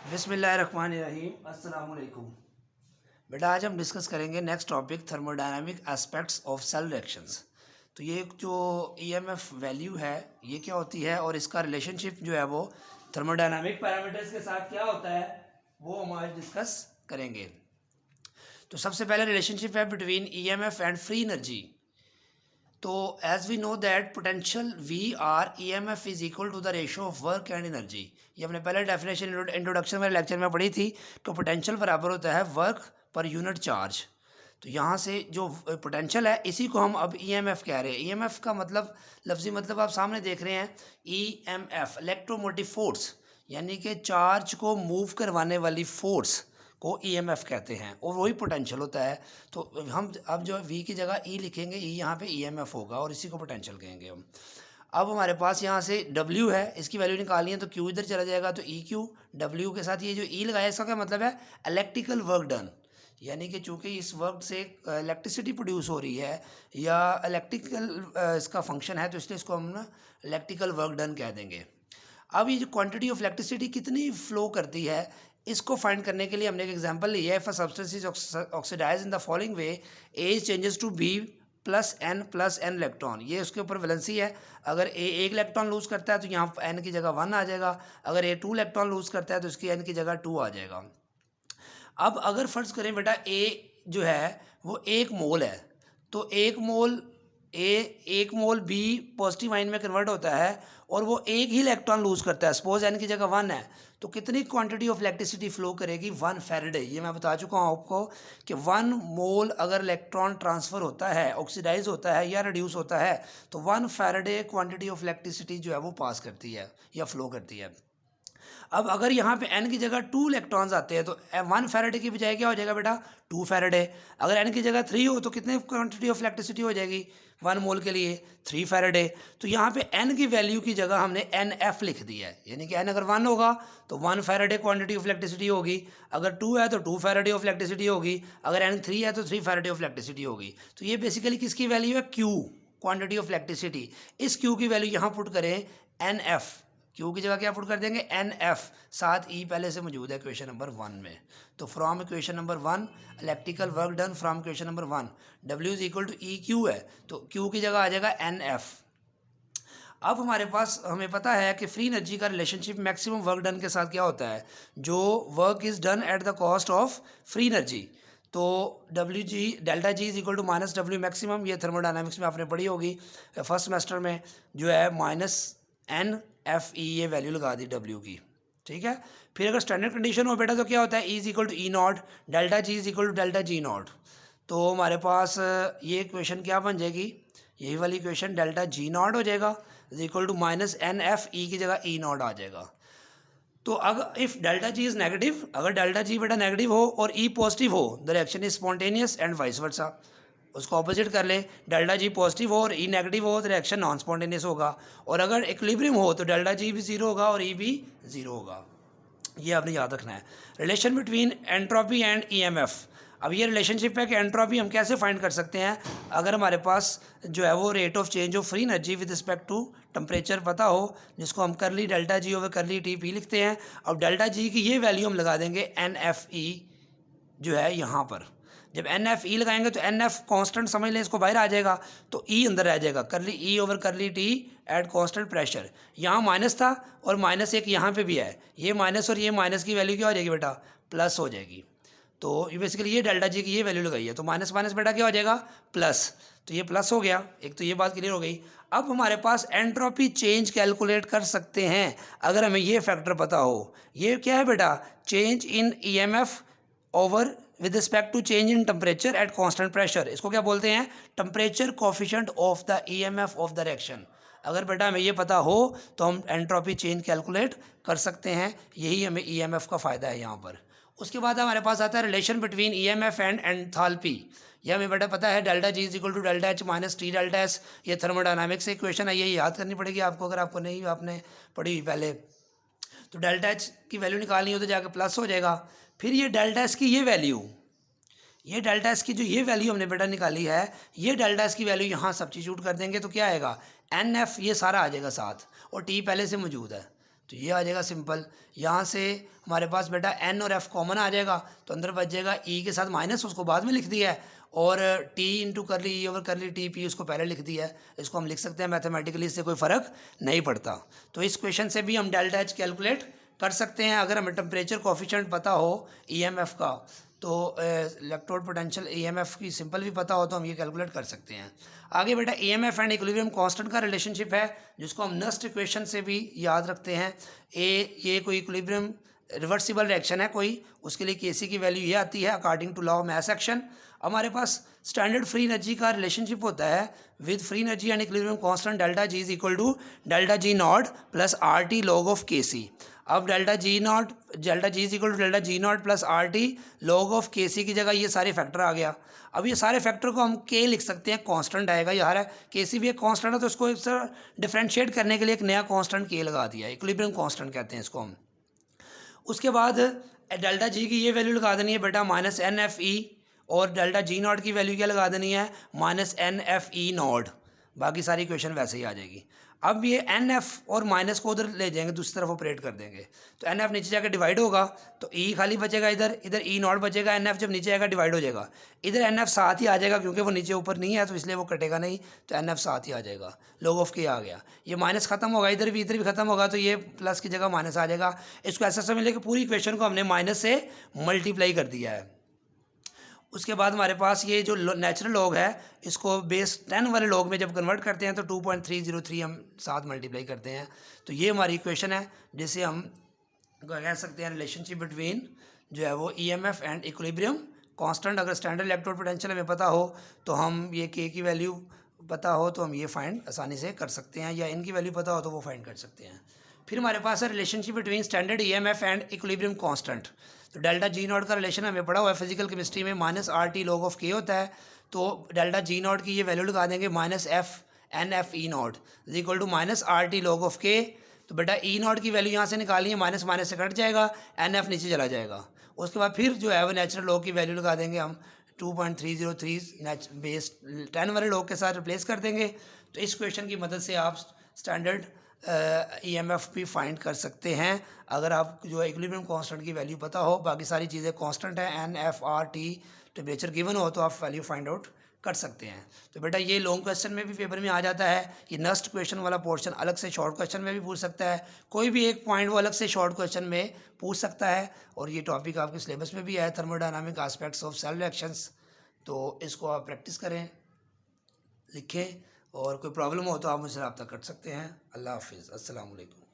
बिस्मिल्लाहिर्रहमानिर्रहीम अस्सलाम वालेकुम। बेटा आज हम डिस्कस करेंगे next topic thermodynamic aspects of cell reactions. तो ये जो ईएमएफ वैल्यू है ये क्या होती है और इसका रिलेशनशिप जो है वो थर्मोडायनामिक पैरामीटर्स के साथ क्या होता है वो हम आज डिस्कस करेंगे। तो सबसे पहले रिलेशनशिप है between EMF and free energy. तो as we know that potential we are E M F is equal to the ratio of work and energy. ये हमने पहले डेफिनेशन इंट्रोडक्शन वाले लेक्चर में पढ़ी थी कि पोटेंशियल बराबर होता है वर्क पर यूनिट चार्ज। तो यहाँ से जो पोटेंशियल है इसी को हम अब ई एम एफ कह रहे हैं। ई एम एफ का मतलब लफ्जी मतलब आप सामने देख रहे हैं E M F electromotive force, यानी कि चार्ज को मूव करवाने वाली फोर्स को ईएमएफ कहते हैं और वही पोटेंशियल होता है। तो हम अब जो वी की जगह ई लिखेंगे, ई यहाँ पे ईएमएफ होगा और इसी को पोटेंशियल कहेंगे हम। अब हमारे पास यहाँ से डब्ल्यू है, इसकी वैल्यू निकालनी है तो क्यू इधर चला जाएगा, तो ई क्यू डब्ल्यू के साथ ये जो ई लगाया इसका क्या मतलब है इलेक्ट्रिकल वर्क डन, यानी कि चूँकि इस वर्क से इलेक्ट्रिसिटी प्रोड्यूस हो रही है या इलेक्ट्रिकल इसका फंक्शन है तो इसलिए इसको हम ना इलेक्ट्रिकल वर्क डन कह देंगे। अब ये जो क्वांटिटी ऑफ इलेक्ट्रिसिटी कितनी फ्लो करती है इसको फाइंड करने के लिए हमने एक एग्जांपल लिया है। If a substance is oxidise in the following way, A changes to B plus N electron. ये उसके ऊपर वैलेंसी है। अगर ए एक इलेक्ट्रॉन लूज करता है तो यहाँ एन की जगह 1 आ जाएगा, अगर ए 2 इलेक्ट्रॉन लूज करता है तो इसकी एन की जगह 2 आ जाएगा। अब अगर फर्ज करें बेटा ए जो है वो 1 मोल है, तो 1 मोल एक मोल बी पॉजिटिव आयन में कन्वर्ट होता है और वो एक ही इलेक्ट्रॉन लूज करता है, सपोज एन की जगह 1 है, तो कितनी क्वांटिटी ऑफ इलेक्ट्रिसिटी फ्लो करेगी 1 फैराडे। ये मैं बता चुका हूँ आपको कि 1 मोल अगर इलेक्ट्रॉन ट्रांसफ़र होता है, ऑक्सीडाइज होता है या रिड्यूस होता है तो 1 फैराडे क्वांटिटी ऑफ इलेक्ट्रिसिटी जो है वो पास करती है या फ्लो करती है। अब अगर यहाँ पे n की जगह 2 इलेक्ट्रॉन्स आते हैं तो 1 फैराडे की बजाय क्या हो जाएगा बेटा 2 फैराडे। अगर n की जगह 3 हो तो कितने क्वांटिटी ऑफ इलेक्ट्रिसिटी हो जाएगी 1 मोल के लिए 3 फैराडे। तो यहाँ पे n की वैल्यू की जगह हमने NF लिख दिया है, यानी कि n अगर 1 होगा तो 1 फैराडे क्वांटिटी ऑफ इलेक्ट्रिसिटी होगी, अगर 2 है तो 2 फैराडे ऑफ इलेक्ट्रिसिटी होगी, अगर n 3 है तो 3 फैराडे ऑफ इलेक्ट्रिसिटी होगी। तो ये बेसिकली किसकी वैल्यू है Q, क्वांटिटी ऑफ इलेक्ट्रिसिटी। इस Q की वैल्यू यहाँ पुट करें NF, क्यू की जगह क्या पुट कर देंगे एन एफ, साथ ई पहले से मौजूद है क्वेश्चन नंबर 1 में। तो from question number 1 electrical work done from question number 1 W is equal to E Q है, तो क्यू की जगह आ जाएगा एन एफ। अब हमारे पास हमें पता है कि फ्री एनर्जी का रिलेशनशिप मैक्सिमम वर्क डन के साथ क्या होता है, जो work is done at the cost of free energy. तो W G delta G is equal to minus W maximum, ये थर्मोडायनामिक्स में आपने पढ़ी होगी फर्स्ट सेमेस्टर में, जो है माइनस एन एफ ई, ये वैल्यू लगा दी डब्ल्यू की, ठीक है। फिर अगर स्टैंडर्ड कंडीशन हो बेटा तो क्या होता है E is equal to E naught, delta G is equal to delta G naught. तो हमारे पास ये इक्वेशन क्या बन जाएगी, यही वाली इक्वेशन डेल्टा जी नॉट हो जाएगा is equal to minus N F E की जगह ई नॉट आ जाएगा। तो अगर if delta G is negative, अगर डेल्टा जी बेटा नेगेटिव हो और ई पॉजिटिव हो the reaction is spontaneous and vice versa. उसको ऑपोजिट कर लें, डेल्टा जी पॉजिटिव हो और ई नेगेटिव हो तो रिएक्शन नॉन स्पॉन्टेनियस होगा, और अगर इक्विलिब्रियम हो तो डेल्टा जी भी 0 होगा और ई भी 0 होगा। ये आपने याद रखना है। Relation between entropy and EMF. अब ये रिलेशनशिप है कि एंट्रोपी हम कैसे फाइंड कर सकते हैं, अगर हमारे पास जो है वो rate of change of free energy with respect to temperature पता हो, जिसको हम curly delta G over curly T P लिखते हैं। अब डेल्टा जी की ये वैल्यू हम लगा देंगे एन एफ ई जो है यहाँ पर। जब एन एफ ई लगाएंगे तो एन एफ कॉन्स्टेंट समझ लें, इसको बाहर आ जाएगा तो ई अंदर रह जाएगा, करली ई over curly T at constant pressure. यहाँ माइनस था और माइनस एक यहाँ पे भी है, ये माइनस और ये माइनस की वैल्यू क्या हो जाएगी बेटा प्लस हो जाएगी। तो ये बेसिकली ये डेल्टा जी की ये वैल्यू लगाई है, तो माइनस माइनस बेटा क्या हो जाएगा प्लस, तो ये प्लस हो गया। एक तो ये बात क्लियर हो गई। अब हमारे पास एंट्रोपी चेंज कैलकुलेट कर सकते हैं अगर हमें ये फैक्टर पता हो। ये क्या है बेटा, change in EMF over with respect to change in temperature at constant pressure. इसको क्या बोलते हैं, temperature coefficient of the EMF of the reaction. अगर बेटा हमें ये पता हो तो हम एंट्रोपी चेंज कैलकुलेट कर सकते हैं, यही हमें ईएमएफ का फ़ायदा है यहाँ पर। उसके बाद हमारे पास आता है relation between EMF and enthalpy. ये हमें बेटा पता है delta G is equal to delta H minus T delta S. ये थर्मोडायनामिक्स से इक्वेशन है, ये याद करनी पड़ेगी आपको अगर आपको नहीं आपने पढ़ी हुई पहले। तो डेल्टा एच की वैल्यू निकालनी हो तो जाकर प्लस हो जाएगा। फिर ये डेल्टा एस की ये वैल्यू, ये डेल्टा एस की जो ये वैल्यू हमने बेटा निकाली है, ये डेल्टा एस की वैल्यू यहाँ सब्स्टिट्यूट कर देंगे तो क्या आएगा एन एफ, ये सारा आ जाएगा साथ, और टी पहले से मौजूद है तो ये आ जाएगा सिंपल। यहाँ से हमारे पास बेटा एन और एफ कॉमन आ जाएगा, तो अंदर बच जाएगा ई के साथ माइनस, उसको बाद में लिख दिया है, और टी इंटू करली ई ओवर करली टी पी उसको पहले लिख दिया है। इसको हम लिख सकते हैं मैथमेटिकली, इससे कोई फ़र्क नहीं पड़ता। तो इस क्वेश्चन से भी हम डेल्टा एच कैलकुलेट कर सकते हैं। अगर हमें टेम्परेचर कोफिशिएंट पता हो ईएमएफ का, तो इलेक्ट्रोड पोटेंशियल ईएमएफ की सिंपल भी पता हो, तो हम ये कैलकुलेट कर सकते हैं। आगे बेटा ईएमएफ एंड इक्विलिब्रियम कांस्टेंट का रिलेशनशिप है, जिसको हम नस्ट इक्वेशन से भी याद रखते हैं। ये कोई इक्विलिब्रियम रिवर्सिबल रिएक्शन है कोई, उसके लिए केसी की वैल्यू ये आती है according to law of mass action. हमारे पास स्टैंडर्ड फ्री एनर्जी का रिलेशनशिप होता है with free energy and equilibrium constant delta G is equal to delta G not plus R T log of K C. अब delta G is equal to delta G not plus R T log of K C की जगह ये सारे factor आ गया। अब ये सारे factor को हम के लिख सकते हैं, कांस्टेंट आएगा यार, के सी भी एक कांस्टेंट है, तो इसको डिफरेंशिएट करने के लिए एक नया कांस्टेंट के लगा दिया, इक्विलिब्रियम कांस्टेंट कहते हैं इसको हम। उसके बाद डेल्टा जी की ये वैल्यू लगा देनी है बेटा माइनस एन एफ ई, और डेल्टा जी नॉट की वैल्यू क्या लगा देनी है minus N F E not. बाकी सारी इक्वेशन वैसे ही आ जाएगी। अब ये एन एफ और माइनस को उधर ले जाएंगे, दूसरी तरफ ऑपरेट कर देंगे, तो एन एफ नीचे जाकर डिवाइड होगा, तो ई खाली बचेगा, इधर इधर ई नॉट बचेगा, एन एफ जब नीचे आएगा डिवाइड हो जाएगा, इधर एन एफ साथ ही आ जाएगा, क्योंकि वो नीचे ऊपर नहीं है तो इसलिए वो कटेगा नहीं, तो एन एफ साथ ही आ जाएगा, लॉग ऑफ के आ गया। ये माइनस खत्म होगा, इधर भी खत्म होगा, तो ये प्लस की जगह माइनस आ जाएगा। इसको ऐसा समझ लें कि पूरी इक्वेशन को हमने माइनस से मल्टीप्लाई कर दिया है। उसके बाद हमारे पास ये जो नेचुरल लॉग है, इसको बेस 10 वाले लॉग में जब कन्वर्ट करते हैं तो 2.303 हम साथ मल्टीप्लाई करते हैं। तो ये हमारी इक्वेशन है, जिसे हम कह सकते हैं रिलेशनशिप बिटवीन जो है वो ईएमएफ एंड इक्विलिब्रियम कांस्टेंट। अगर स्टैंडर्ड इलेक्ट्रोड पोटेंशियल हमें पता हो, तो हम ये के की वैल्यू पता हो तो हम ये फाइंड आसानी से कर सकते हैं, या इनकी वैल्यू पता हो तो वो फाइंड कर सकते हैं। फिर हमारे पास है relationship between standard EMF and equilibrium constant. तो डेल्टा जी नॉट का रिलेशन हमें पड़ा हुआ है फिजिकल केमिस्ट्री में, minus R T log of के होता है, तो डेल्टा जी नॉट की ये वैल्यू लगा देंगे minus F N F E not is equal to minus R T log of K. तो बेटा ई नॉट की वैल्यू यहाँ से निकालनी है, माइनस माइनस से कट जाएगा, एन एफ नीचे चला जाएगा। उसके बाद फिर जो है वो नेचुरल लॉग की वैल्यू लगा देंगे हम 2.303 बेस 10 वाले लॉग के साथ रिप्लेस कर देंगे। तो इस क्वेश्चन की मदद से आप स्टैंडर्ड ईएमएफ भी फाइंड कर सकते हैं, अगर आप जो इक्विलिब्रियम कांस्टेंट की वैल्यू पता हो। बाकी सारी चीज़ें कांस्टेंट है, N F R T temperature given हो तो आप वैल्यू फाइंड आउट कर सकते हैं। तो बेटा ये लॉन्ग क्वेश्चन में भी पेपर में आ जाता है, ये नेक्स्ट क्वेश्चन वाला पोर्शन अलग से शॉर्ट क्वेश्चन में भी पूछ सकता है, कोई भी एक पॉइंट वो अलग से शॉर्ट क्वेश्चन में पूछ सकता है। और ये टॉपिक आपके सिलेबस में भी है, thermodynamic aspects of cell reactions. तो इसको आप प्रैक्टिस करें, लिखें, और कोई प्रॉब्लम हो तो आप मुझसे रब्ता कर सकते हैं। अल्लाह हाफिज़, अस्सलाम वालेकुम।